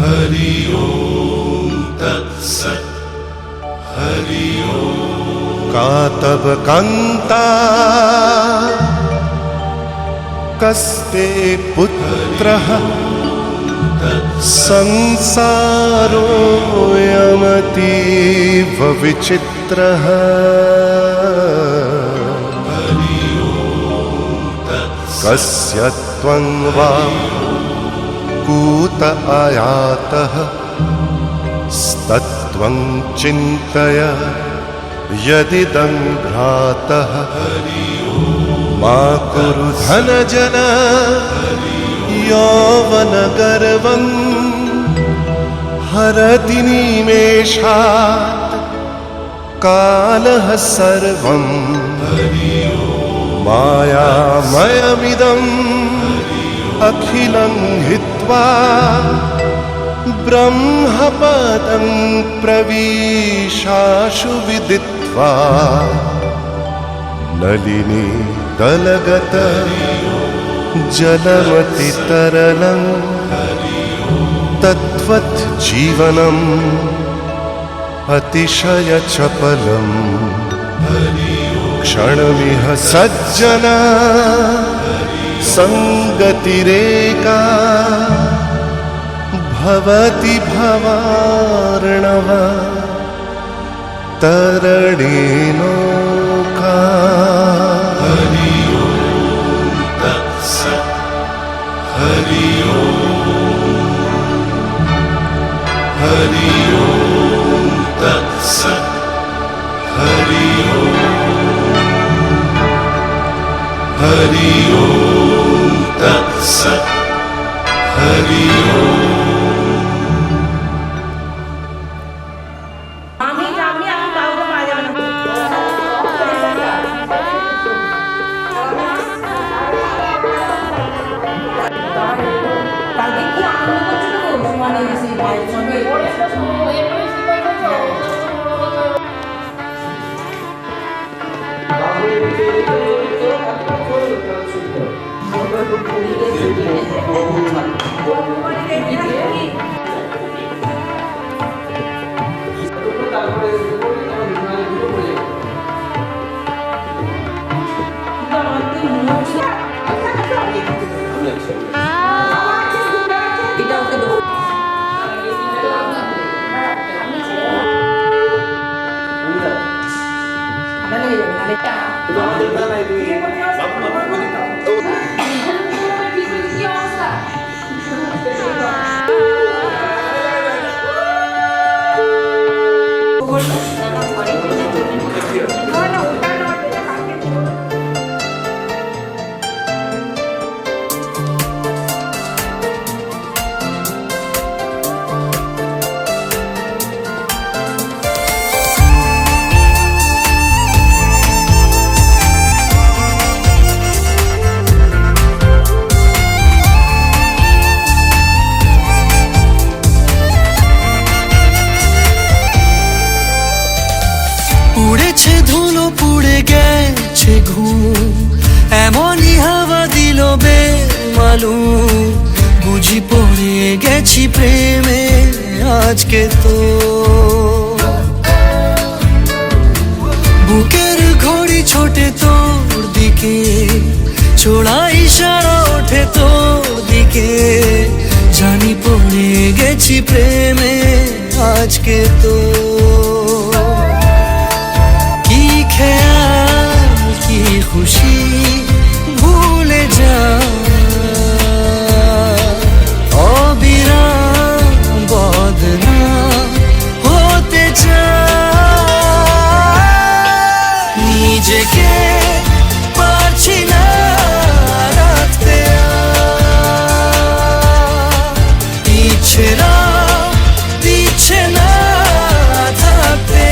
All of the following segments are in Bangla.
हरि ओम तत्सत्। हरि ओम। का तब कांता कस्ते पुत्रः संसारोऽयमतीव विचित्रः। कस्य त्वं वा कूत आयातः स्तत्त्वं चिन्तय यदिदं भ्रातः। मा कुरु धनजन यौवनगर्वं हरति निमेषात् कालः सर्वम्। मायामयमिदम् अखिलं हित्वा ब्रह्मपदं प्रविशाशु विदित्वा। नलिनी दलगत जलमति तरलं तद्वत् जीवनम् अतिशय चपलम्। क्षणमिह सज्जना संगतिरेका भवति भवार्णव तरणेनौका। हरि ओम तत्सत्। हरि ओम। हरि ओम तत्सत्। हरि ओम। हरि ओम तत्सत्। हरि ओम। এমনই হাওয়া দিল বেমালুম। বুঝি পড়ে গেছি প্রেমে আজকে তো। বুকের ঘড়ি ছোটে তোর দিকে, ছোড়া ইশারা ওঠে তোর দিকে। জানি পড়ে গেছি প্রেমে আজকে তো। কি খেয়াল কি খুশি ভুলে যা, অবিরাম বদনাম হতে চাই। নিজেকে পারছি না রাখতে, ইচ্ছেরা দিচ্ছে না থাকতে।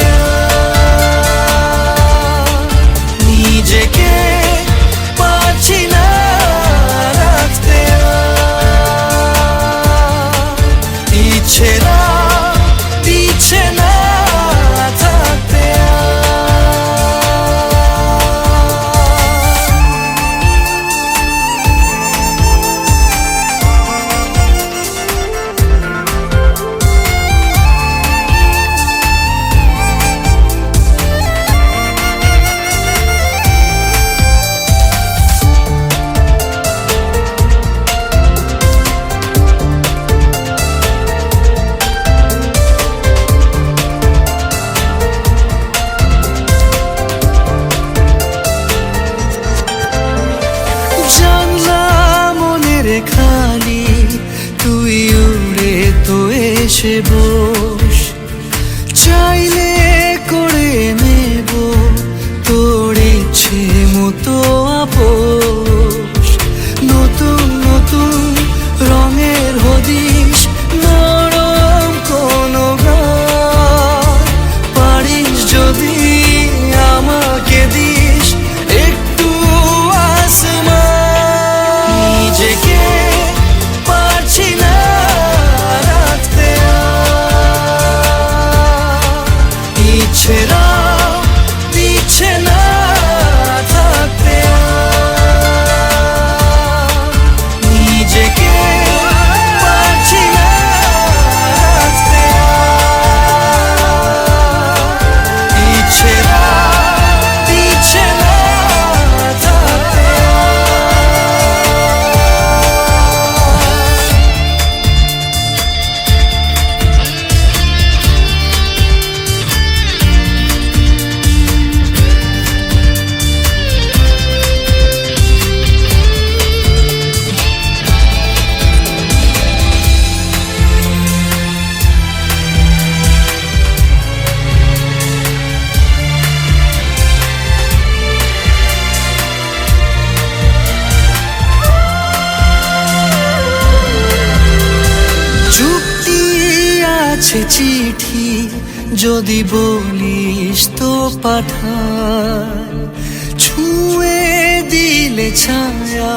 নিজেকে পারছি না রাখতে, ইচ্ছেরা দিচ্ছে না থাকতে। এসে বস, চাইলে করে নেব তোর ইচ্ছে মতো আপোষ। নতুন নতুন রঙের হদিস, নরম কোনো গান, পারিস যদি আমাকে দিস একটু আসমান। নিজেকে পারছি না রাখতে আর, ইচ্ছেরা দিচ্ছে না থাকতে আর। নিজেকে পারছি না রাখতে আর, ইচ্ছেরা দিচ্ছে না থাকতে আর। চুক্তি আছে চিঠি, যদি বলিস তো পাঠাই। ছুঁয়ে দিলে ছায়া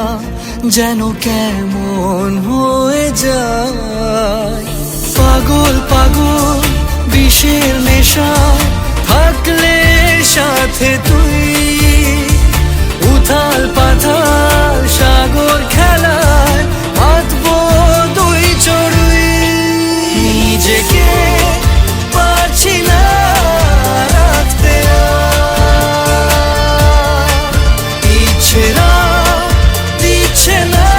যেন কেমন হয়ে যায়। পাগল পাগল বিষের নেশায় থাকলে সাথে তুই, উথাল পাথাল সাগর খেলায় বাঁধবো দুই চড়ুই। নিজেকে পারছি না রাখতে আর, ইচ্ছেরা দিচ্ছে না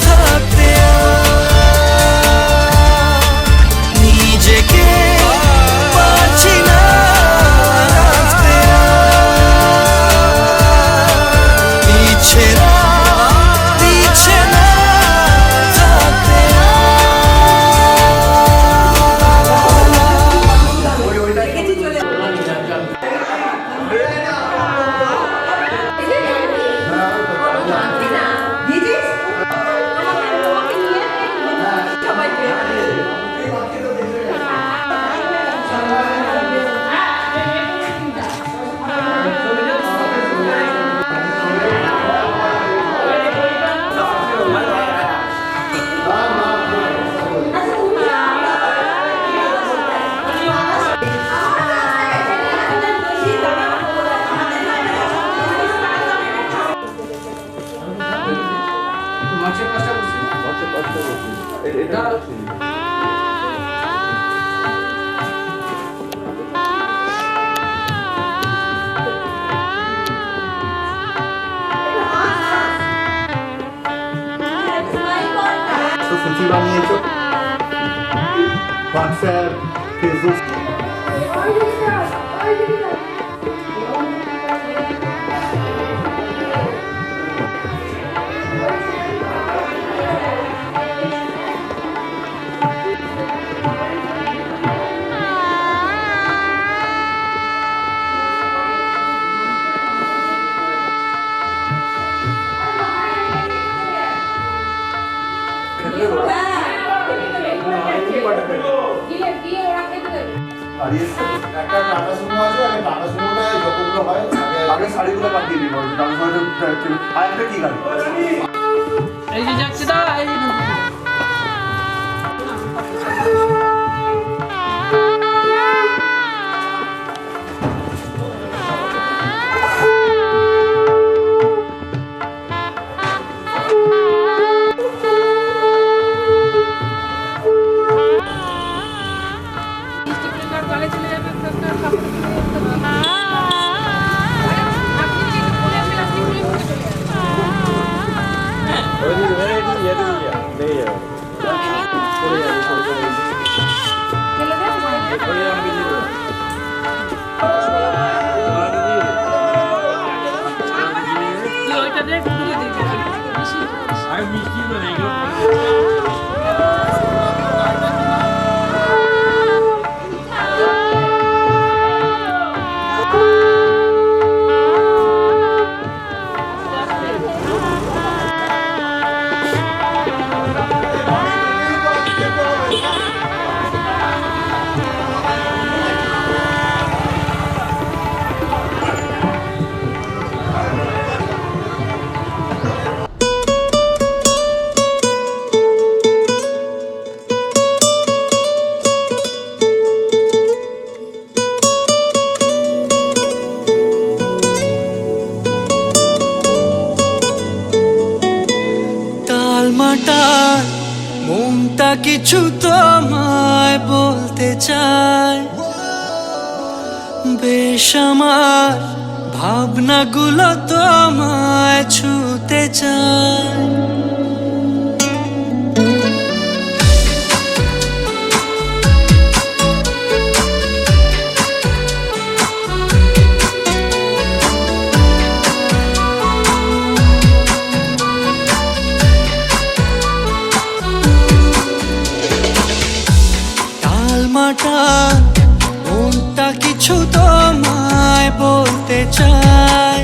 থাকতে আর। নিজেকে পারছি না রাখতে আর, ইচ্ছেরা দিচ্ছে না থাকতে सूची বানিয়েছো হোয়াটসঅ্যাপ ফেসবুক। আর একটা টাটা সুমো আছে, আগে টাটা সুমোটায় যতগুলো হয় আগে শাড়িগুলো পাঠিয়ে দিই, টাটা সুমোটা আর একটা কি গাড়ি এই যে যাচ্ছে দাদা, এই যে नहीं है মনটা কিছু তোমায় বলতে চায়, বেশ আমার ভাবনাগুলো তোমায় ছুতে চায়। টালমাটাল মনটা কিছু তোমায় বলতে চায়,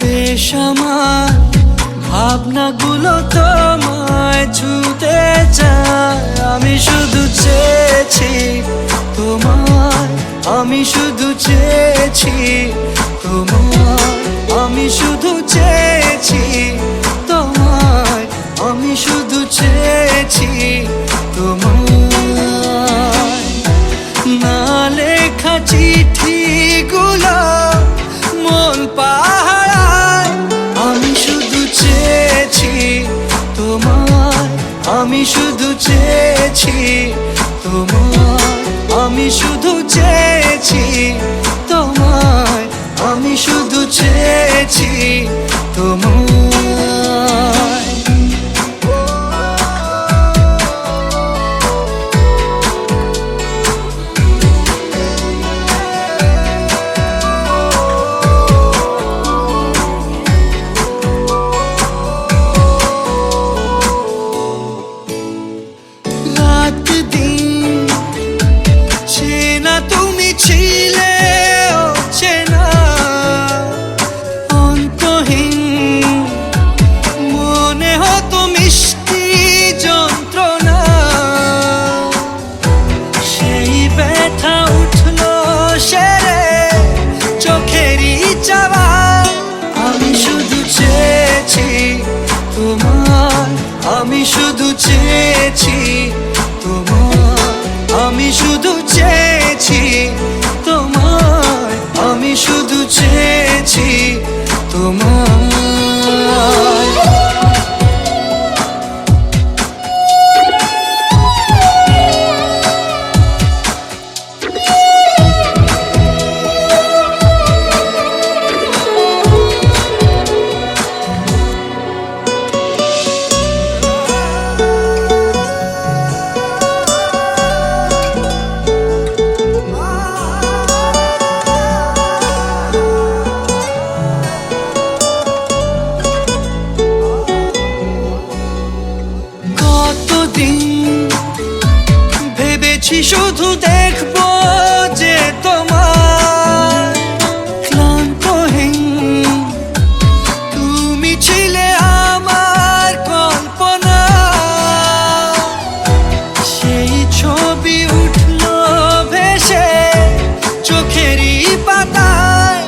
বেশ আমার ভাবনাগুলো তোমায় ছুতে চায়। আমি শুধু চেয়েছি তোমায়, আমি শুধু চেয়েছি তোমায়, আমি শুধু চেয়েছি তোমায়, আমি শুধু চেয়েছি তোমায়। না লেখা চিঠিগুলো মন পাহারায়, আমি শুধু চেয়েছি তোমায়, আমি শুধু চেয়েছি তোমায়, আমি শুধু চেয়েছি তোমায়, আমি শুধু চেয়েছি তোমায়। রাত দিন চেনা তুমি ছিলে চেনা, অন্তহীন মনে হতো মিষ্টি যন্ত্রণা। সেই ব্যথা উঠলো সেরে চোখেরই চাওয়ায়। আমি শুধু চেয়েছি তোমার, আমি শুধু চেয়েছি তোমার, আমি শুধু চেয়েছি তোমার, আমি শুধু চেয়েছি তোমার। কতদিন ভেবেছি শুধু দেখবো যে তোমার, ক্লান্তহীন তুমি ছিলে আমার কল্পনা। সেই ছবি উঠলো ভেসে চোখেরই পাতায়।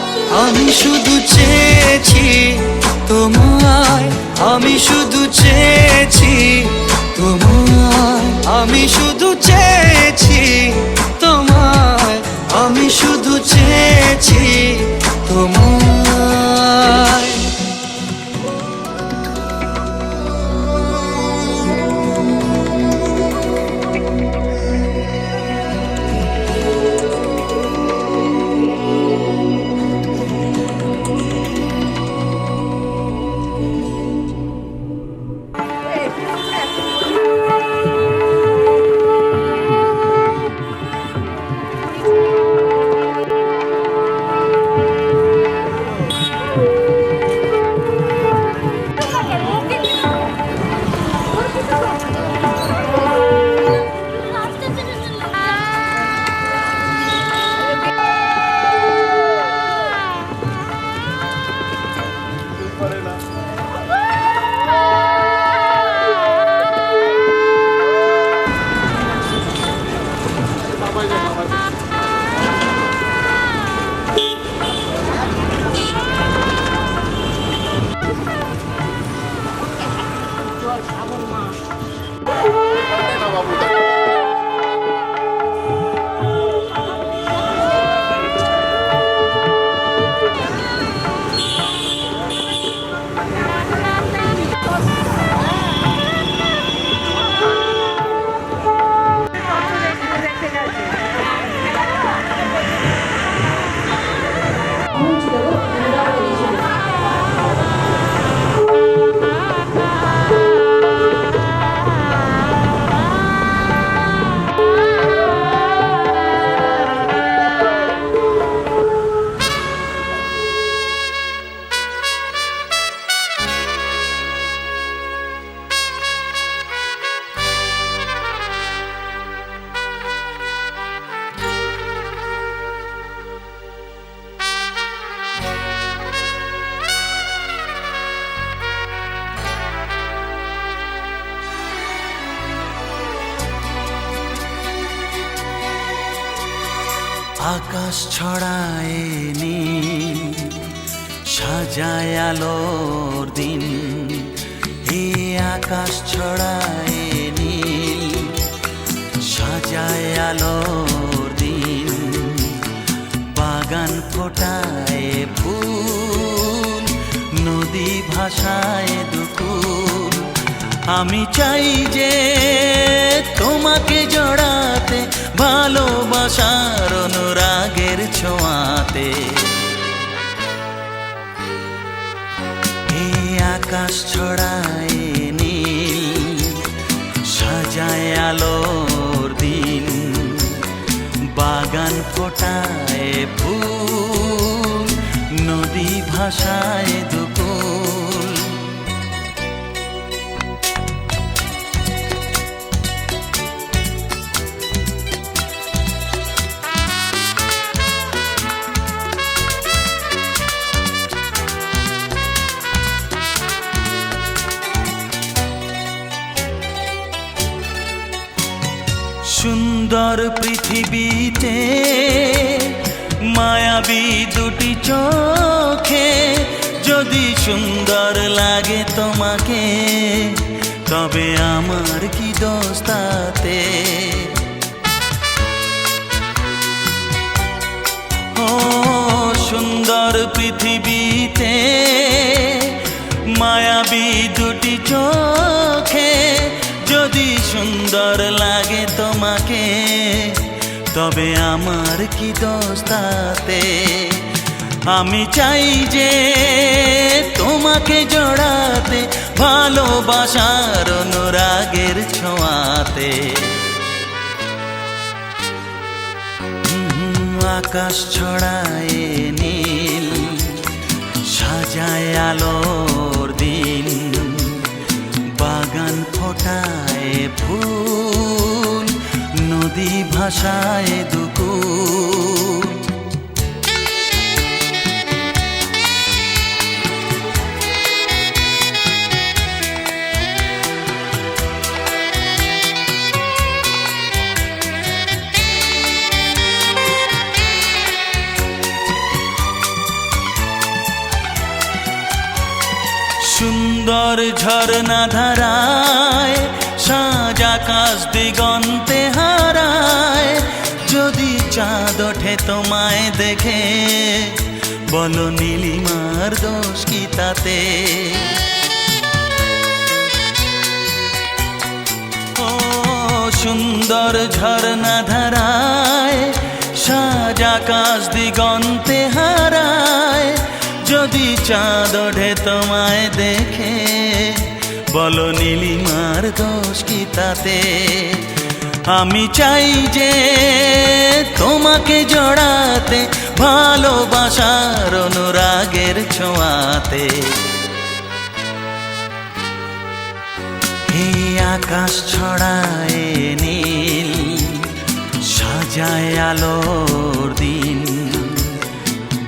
আমি শুধু চেয়েছি তোমায়, আমি শুধু চেয়েছি তোমায়, আমি শুধু চেয়েছি তোমায়, আমি শুধু চেয়েছি তোমায়। আকাশ ছড়ায় নীল, সাজায় আলোর দিন। এই আকাশ ছড়ায় নীল, সাজায় আলোর দিন। বাগান ফোটায় ফুল, নদী ভাষায় দুকুল। আমি চাই যে তোমাকে জড়াতে, ভালোবাসার অনুরাগের ছোঁয়াতে। এই আকাশ ছড়ায় নীল, সাজায় আলোর দিন। বাগান ফোটায় ফুল, নদী ভাষায় দুকুল। সুন্দর পৃথিবীতে মায়াবী দুটি চোখে, যদি সুন্দর লাগে তোমাকে, তবে আমার কি দোষ তাতে? ও সুন্দর পৃথিবীতে মায়াবী দুটি চোখে, যদি সুন্দর লাগে তোমাকে, তবে আমার কি দোষ তাতে? আমি চাই যে তোমাকে জড়াতে, ভালোবাসার অনুরাগের ছোঁয়াতে। আকাশ ছড়ায় নীল, সাজায় আলোর দিন। বাগান ফোটায় ফুল, নদী ভাষায় দুকুল। সুন্দর ঝরনা ধারায়, সাজ আকাশ দিগন্তে হারায়। যদি চাঁদ ওঠে তোমায় দেখে, বলো নীলিমার দোষ কি তাতে? ও সুন্দর ঝরনা ধারায়, সাজ আকাশ দিগন্তে হারায়। যদি চাঁদ ওঠে তোমায় দেখে, বলো নীলিমার দোষ কি তাতে? আমি চাই যে তোমাকে জড়াতে, ভালোবাসার অনুরাগের ছোঁয়াতে। এই আকাশ ছড়ায় নীল, সাজায় আলোর দিন।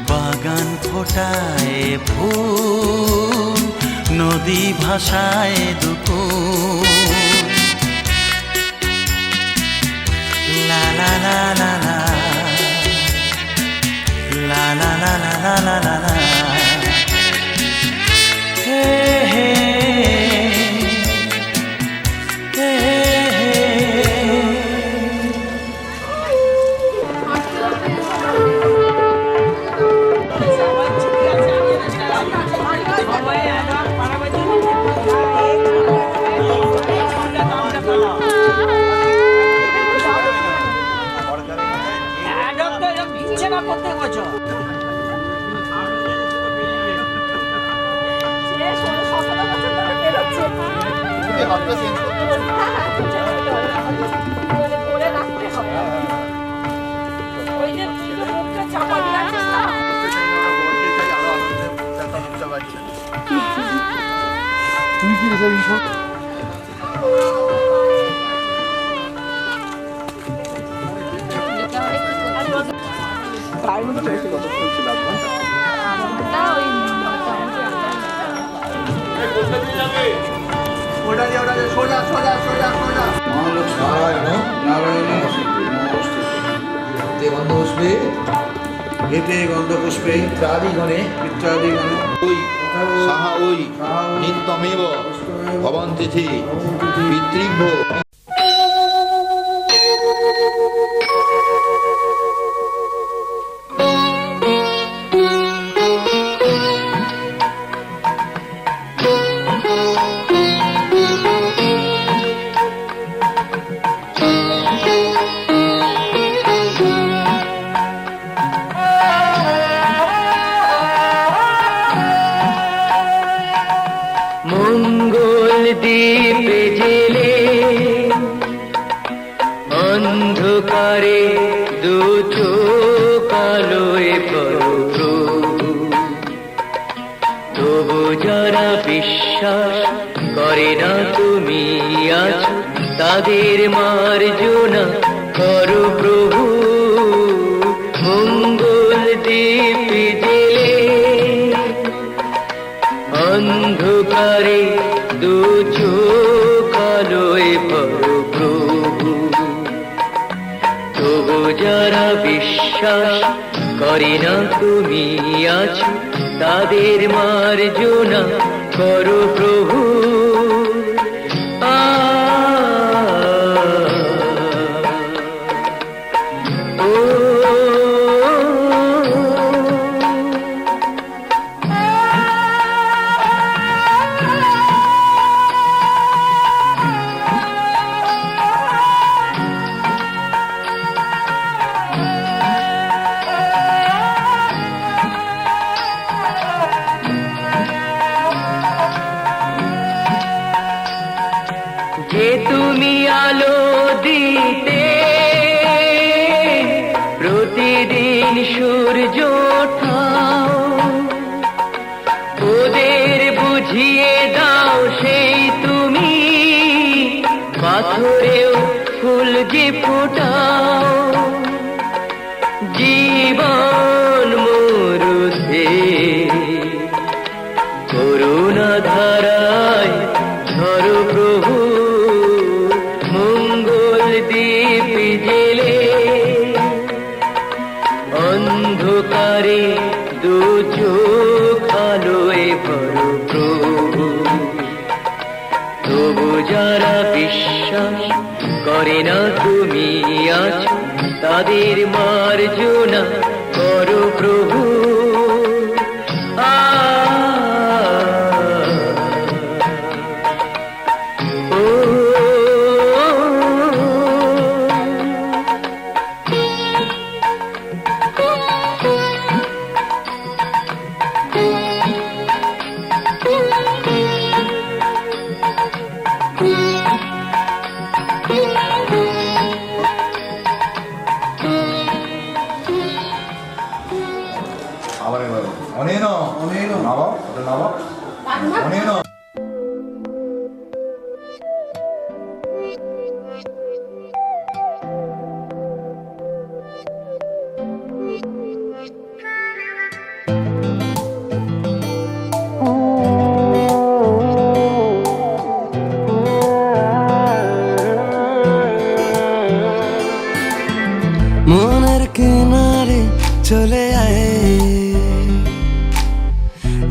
বাগান ফোটায় ফুল, নদী ভাষায় দুকুল। লা লা লা লা লা, লা লা লা লা লা লা লা। হে হে হে হে। প্রত্যেক বছর তুই কি তার মধ্যে এসে কত ছিল ওটা সোজা সোজা সোজা সোজা মহালক্ষ্মী নারায়ণ নমস্তে দেবন্দোস্মে ঘৃতে গন্ধপুষ্পে ইত্যাদিগণে ইত্যাদিগণে ওই সাহা ওই নিত্যমেব ভবন্তিথি পিতৃভ্য মঙ্গল দ্বীপ জেলে অন্ধকারে দু চোখ আলোয় প্রভু, তবু যারা বিশ্বাস করে না তুমি আছো তাদের মার্জনা করো প্রভু। মঙ্গল দ্বীপ জেলে অন্ধকারে দু চোখ আলোয় ভরো প্রভু, তবু যারা বিশ্বাস করে না তুমি আছো তাদের মার্জনা করো প্রভু। যে তুমি আলো দিতে প্রতিদিন সূর্য ওঠাও, ওদের বুঝিয়ে দাও সেই তুমি পাথরেও ফুল যে ফোটাও। জীবন মরুতে করুণা ধারায় ঝরো প্রভু। মঙ্গল দ্বীপ জেলে অন্ধকারে দু চোখ আলোয় ভরো প্রভু, তবু যারা বিশ্বাস করে না তুমি আছো তাদের মার্জনা করো প্রভু। আবার এবার অনেন অনেন নাবা ওটা নাবা অনেন মনের কিনারে চলে আয়,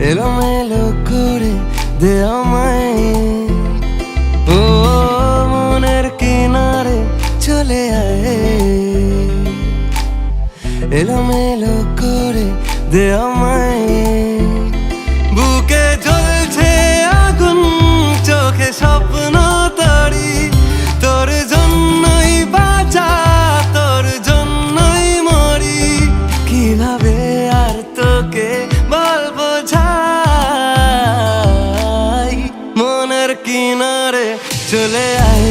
এলোমেলো করে দে আমায়। ও মনের কিনারে চলে আয়, এলোমেলো করে দে আমায়। বুকে জ্বলছে আগুন, চোখে স্বপ্ন তরি, তোর জন্যই বাঁচা, তোর জন্যই মরি। কিভাবে আর তোকে বলবো যাই, মনের কিনারে চলে আয়,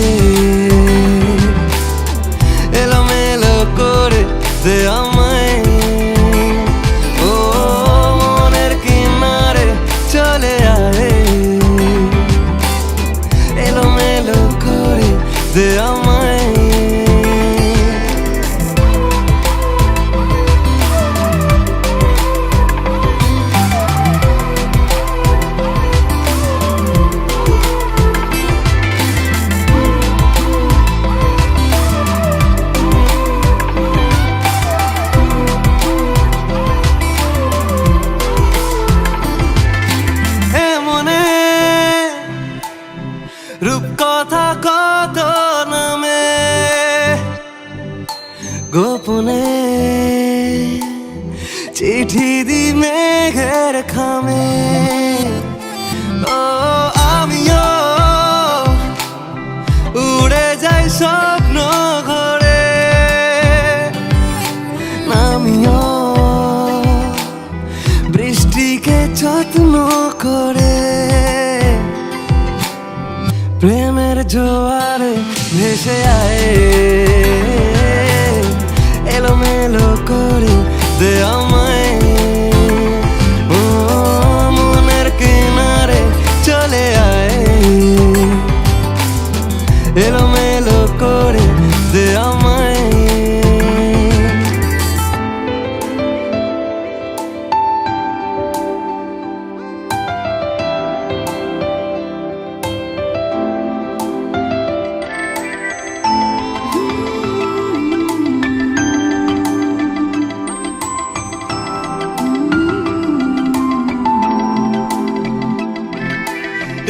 এলোমেলো করে দে আমায়। ও মনের কিনারে চলে আয়, এলোমেলো করে দে আমায়। গোপনে চিঠি দি মেঘের খামে ও আমিও উড়ে যাই স্বপ্ন ঘরে আমিও বৃষ্টিকে যত্ন করে প্রেমের জোয়ারে ভেসে আয় এলোমেলো করে দে আমায় ও মনের কিনারে চলে আয় এলোমেলো করে দে আমায়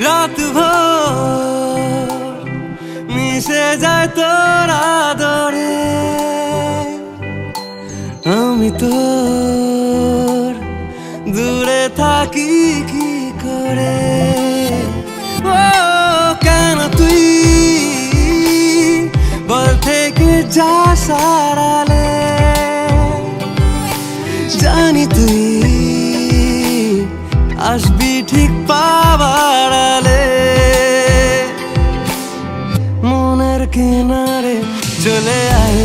রাত ভোর মিশে যায় তোর আদরে আমি তোর দূরে থাকি কি করে ও কেন তুই বল থেকে যা সারালে জানি তুই আসবি ঠিক পাবার আলে মনের কিনারে চলে আয়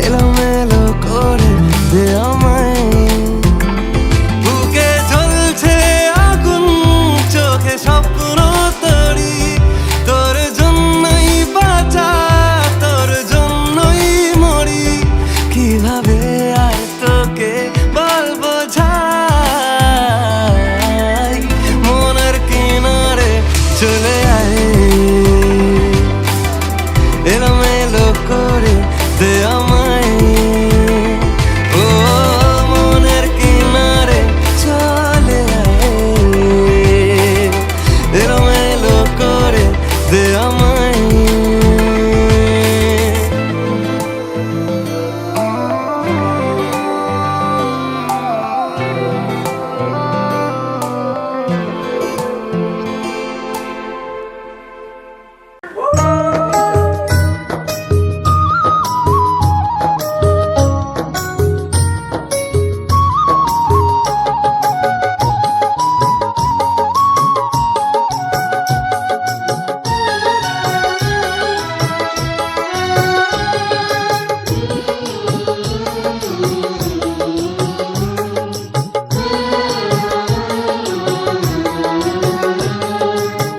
এলোমেলো করে দে আমায় বুকে জ্বলছে আগুন চোখে স্বপ্ন তরি তোর জন্যই বাঁচা তোর জন্যই মরি কিভাবে আর তোকে বলবো ঝাই মনের কিনারে চলে আয় এলোমেলো করে দে আমায় ও মনের কিনারে চলে আয় এলোমেলো করে দে আমায়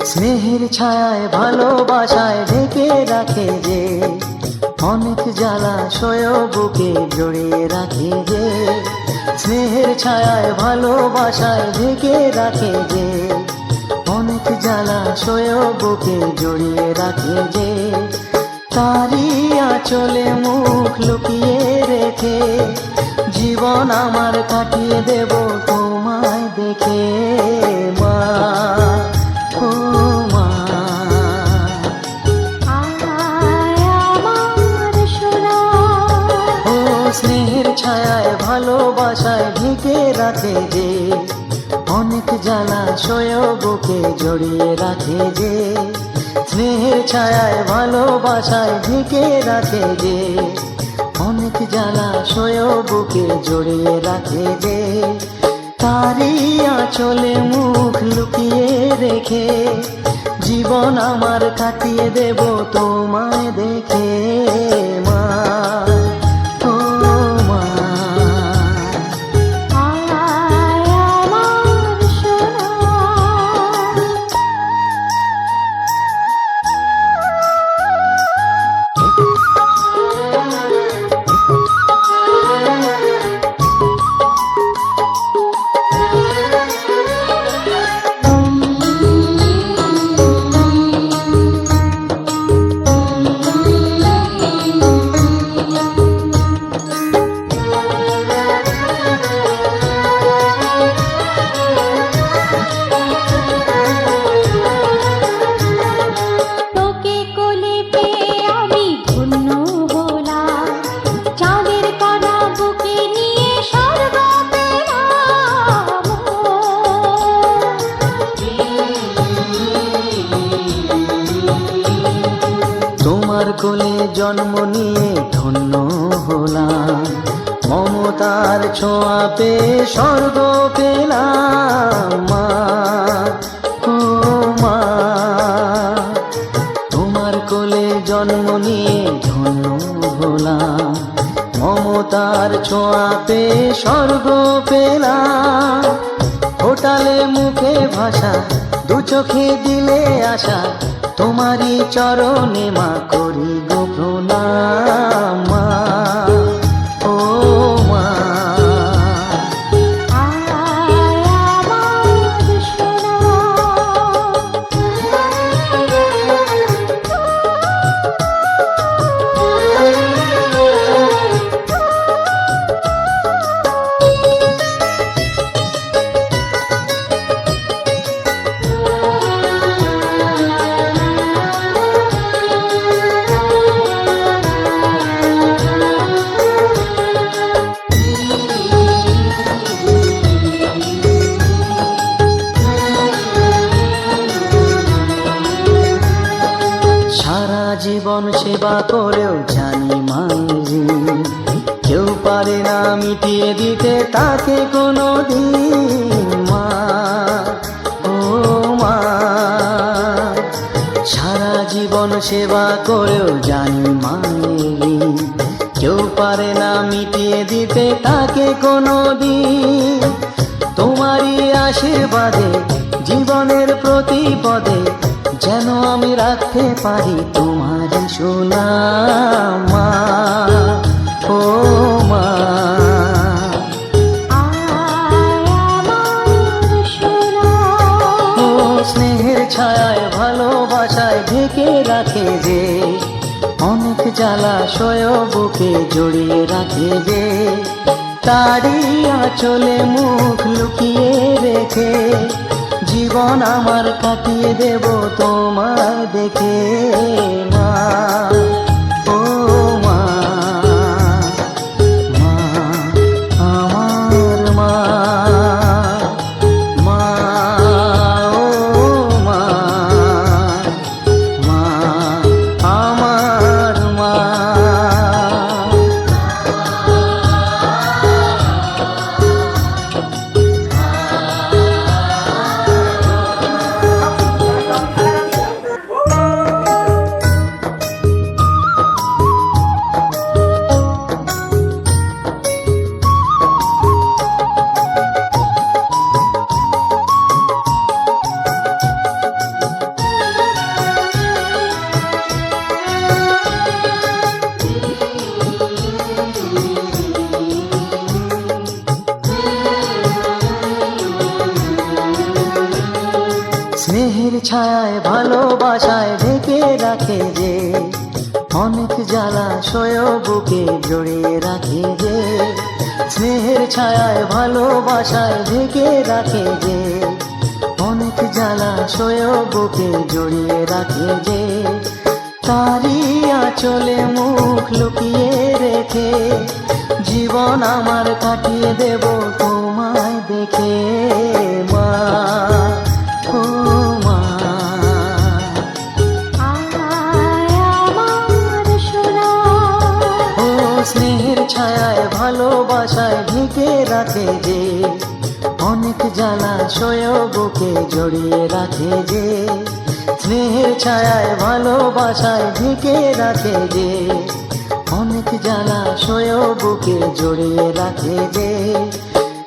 স্নেহের ছায়ায় ভালোবাসায় ঢেকে রাখে যে অনেক জ্বালাশয় বুকে জড়িয়ে রাখে যে স্নেহের ছায়ায় ভালোবাসায় ঢেকে রাখে যে অনেক জ্বালাশয় বুকে জড়িয়ে রাখে যে তারই আঁচলে মুখ লুকিয়ে রেখে জীবন আমার কাটিয়ে দেব তোমায় দেখে মা ও মা ও স্নেহের ছায়ায় ভালোবাসায় ঢেকে রাখে যে অনেক জ্বালাশয় বুকে জড়িয়ে রাখে যে স্নেহের ছায়ায় ভালোবাসায় ঢেকে রাখে যে অনেক জ্বালাশয় বুকে জড়িয়ে রাখে যে তারই আঁচলে মুখ লুকিয়ে রেখে জীবন আমার কাটিয়ে দেব তোমায় দেখে মা ও মা তোমার কোলে জন্ম নিয়ে ধন্য হলাম, মমতার ছোঁয়া পেয়ে স্বর্গ পেলাম মা, ও মা। তোমার কোলে জন্ম নিয়ে ধন্য হলাম, মমতার ছোঁয়া পেয়ে স্বর্গ পেলাম। ফোটালে মুখে ভাষা, দু চোখে দিলে আশা, তোমারই চরণে মা করি গো প্রণাম মা, ও মা। সারা জীবন সেবা করেও জানি মায়ের, কেউ পারে না মিটিয়ে দিতে তাকে কোনো দিন মা, ও মা। সারা জীবন সেবা করেও জানি মায়ের, কেউ পারে না মিটিয়ে দিতে তাকে কোনো দিন। তোমারই আশীর্বাদে জীবনের প্রতি পদে যেন আমি রাখতে পারি তোমার সুনাম মা, ও মা। ও স্নেহের ছায়ায় ভালোবাসায় ঢেকে রাখে যে, অনেক জ্বালাশয় বুকে জড়িয়ে রাখে যে, তারই আঁচলে মুখ লুকিয়ে রেখে জীবন আমার কাটিয়ে দেব তোমায় দেখে মা, ও মা, মা আমার মা, মা, ও মা, মা আমার মা। স্নেহের ছায়ায় ভালোবাসায় ঢেকে রাখে যে, অনেক জ্বালাশয় বুকে জড়িয়ে রাখে যে, স্নেহের ছায়ায় ভালোবাসায় ঢেকে রাখে যে, অনেক জ্বালাশয় বুকে জড়িয়ে রাখে যে, তারই আঁচলে মুখ লুকিয়ে রেখে জীবন আমার কাটিয়ে দেব তোমায় দেখে মা, ও মা। ও স্নেহের ছায়ায় ভালোবাসায় ঢেকে রাখে যে, অনেক জ্বালাশয় বুকে জড়িয়ে রাখে যে, স্নেহের ছায়ায় ভালোবাসায় ঢেকে রাখে যে, অনেক জ্বালাশয় বুকে জড়িয়ে রাখে যে,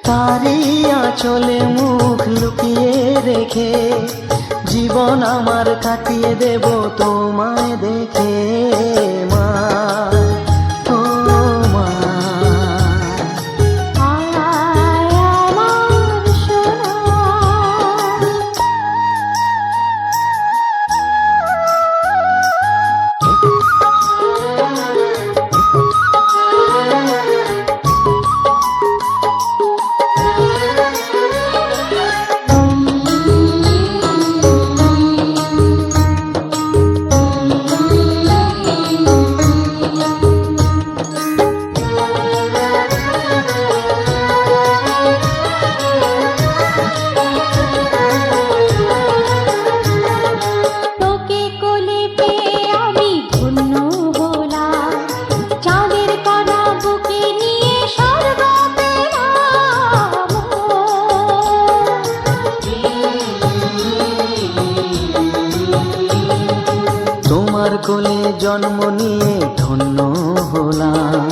তারই আঁচলে মুখ লুকিয়ে রেখে জীবন আমার কাটিয়ে দেব তোমায় দেখে মা, ও মা। তোমার কোলে জন্ম নিয়ে ধন্য হলাম,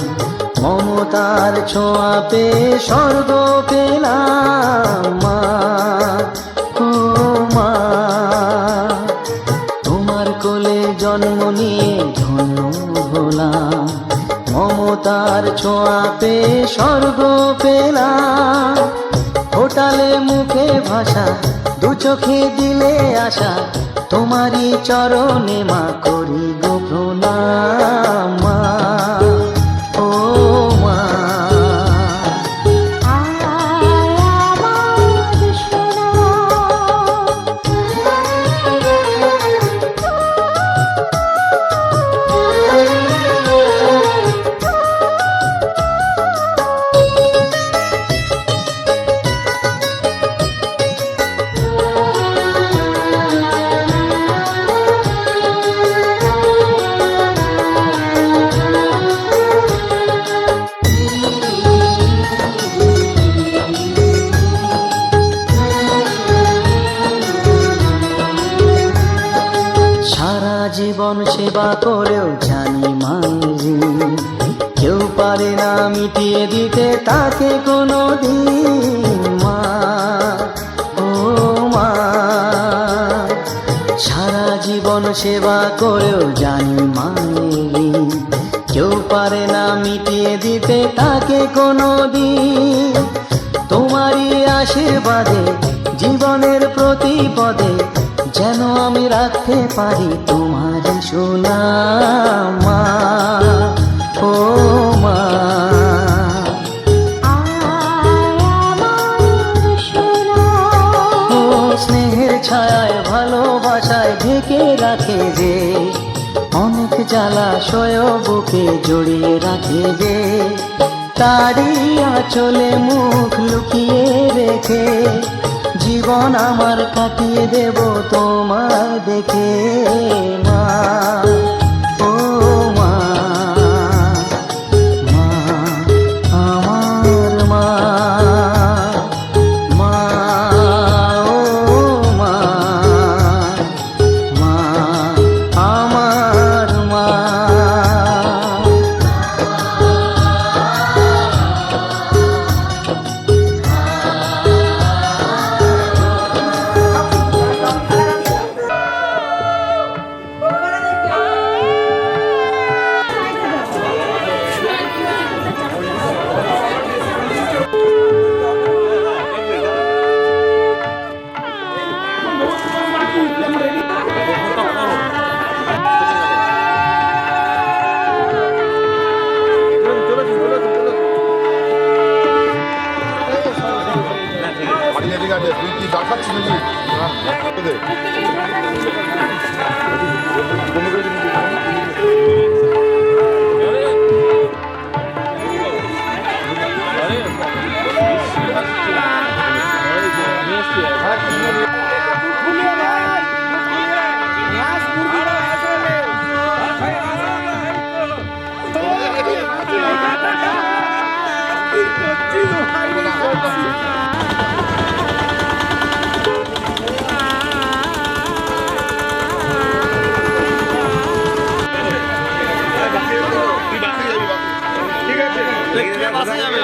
মমতার ছোঁয়া পেয়ে স্বর্গ পেলাম মা, ও মা। তোমার কোলে জন্ম নিয়ে ধন্য হলাম, মমতার ছোঁয়া পেয়ে স্বর্গ পেলাম। ফোটালে মুখে ভাষা, দু চোখে দিলে আশা, তোমারই চরণে মা করি গো প্রণাম মা, ও মা। সারা জীবন সেবা করেও জানি মায়ের, কেউ পারে না মিটিয়ে দিতে তাকে কোনো দিন মা, ও মা। সারা জীবন সেবা করেও জানি মায়ের, কেউ পারে না মিটিয়ে দিতে তাকে কোনো দিন। তোমারই আশীর্বাদে জীবনের প্রতি পদে যেন আমি রাখতে পারি তোমার সুনাম মা, ও মা। ও স্নেহের ছায়ায় ভালোবাসায় ঢেকে রাখে যে, অনেক জ্বালাশয় বুকে জড়িয়ে রাখে যে, তারই আঁচলে মুখ লুকিয়ে রেখে জীবন আমার কাটিয়ে দেব তোমার দেখে মা, ও মা, মা আমার মা, মা, ও মা, মা আমার মা। ঠিক আছে, তুই কি চা খাচ্ছিস নাকি? বাসে যাবে।